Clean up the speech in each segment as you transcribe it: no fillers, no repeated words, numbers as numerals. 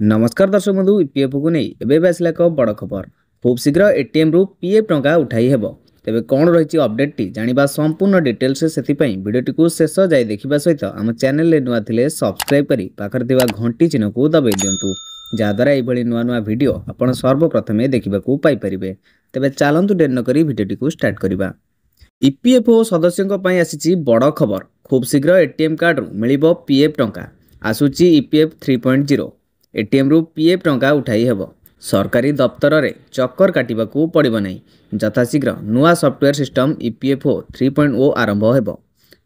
नमस्कार दर्शक बंधु ईपीएफ को नहीं एबे आसला एक बड़ खबर खूब शीघ्र एटीएम रु पीएफ टंका उठाई हेब तेबे कौन रही अपडेट टी जानिबा संपूर्ण डिटेल्स से भिडियोटी को शेष जाए देखा सहित आम चैनल नुआ थिले सब्सक्राइब करी पाखर थिबा घंटी चिन्ह को दबाई दिंतु जहाद्वारा यह नुआ नुआ वीडियो आपण सर्वप्रथमे देखा पाइपर तेबे चलतु डेर नक भिडियोटी को स्टार्ट करवा। ईपीएफओ सदस्यों आसी बड़ खबर खूब शीघ्र एटीएम कार्ड रु मिलिबो पीएफ टंका आसुची ईपीएफ 3.0 एटीएम रु पीएफ टंका उठाई हेब सरकारी दफ्तर रे चक्कर काटिबाकू पड़िबो नहीं यथाशीघ्र नुआ सॉफ्टवेयर सिस्टम ईपीएफओ 3.0 आरंभ हेब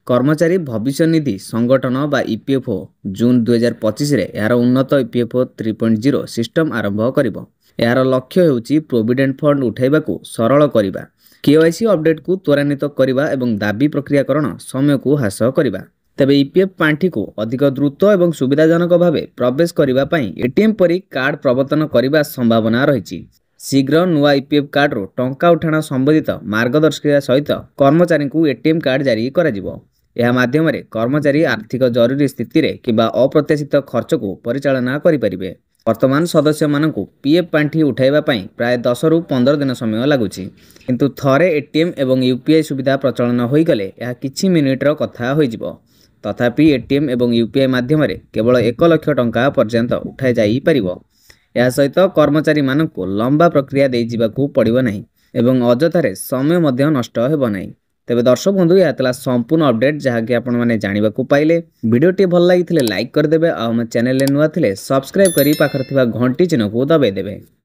कर्मचारी भविष्य निधि संगठन बा ईपीएफओ जून 2025 रे यार उन्नत ईपीएफओ 3.0 सिस्टम आरंभ करिबो। यार लक्ष्य हेउची प्रोविडेंट फंड उठाइबाकू सरल करिबा केवाईसी अपडेट को त्वरान्वित करने और दाबी प्रक्रियाकरण समय को ह्रास करने तेबे ईपीएफ पांठी को अधिक द्रुत और सुविधाजनक भाव प्रवेश करने एटीएम परी कार्ड प्रवर्तन करने संभावना रही। शीघ्र नुआ ईपीएफ कार्ड रो टंका उठाण संबंधित मार्गदर्शिका सहित कर्मचारी को एटीएम कार्ड जारी यह माध्यम कर्मचारी आर्थिक जरूरी स्थिति रे किंबा अप्रत्याशित खर्च को परिचालना करें। वर्तमान सदस्य मानक पीएफ पांठी उठाइबा प्राय 10 रु 15 दिन समय लगुच किंतु थरे एटीएम एवं यूपीआई सुविधा प्रचलन हो गले यह किछि मिनिटर कथा हो तथापि एटीएम एवं यूपीआई माध्यम केवल 1 लाख टंका पर्यंत उठाई जाई परिबो। यह सहित कर्मचारी मानक लंबा प्रक्रिया दे जिबाकू पड़िबो नाही एवं अजथारे समय मध्य नष्ट हेबो नाही। तेबे दर्शक बंधु यह संपूर्ण अपडेट जहाँकि आपण मैंने जानवा पाइले वीडियोटी भल लगी लाइक करदे और चैनल नुआ थिले सब्सक्राइब करी पाखर थिबा घंटी चिन्ह को दबाई देबे।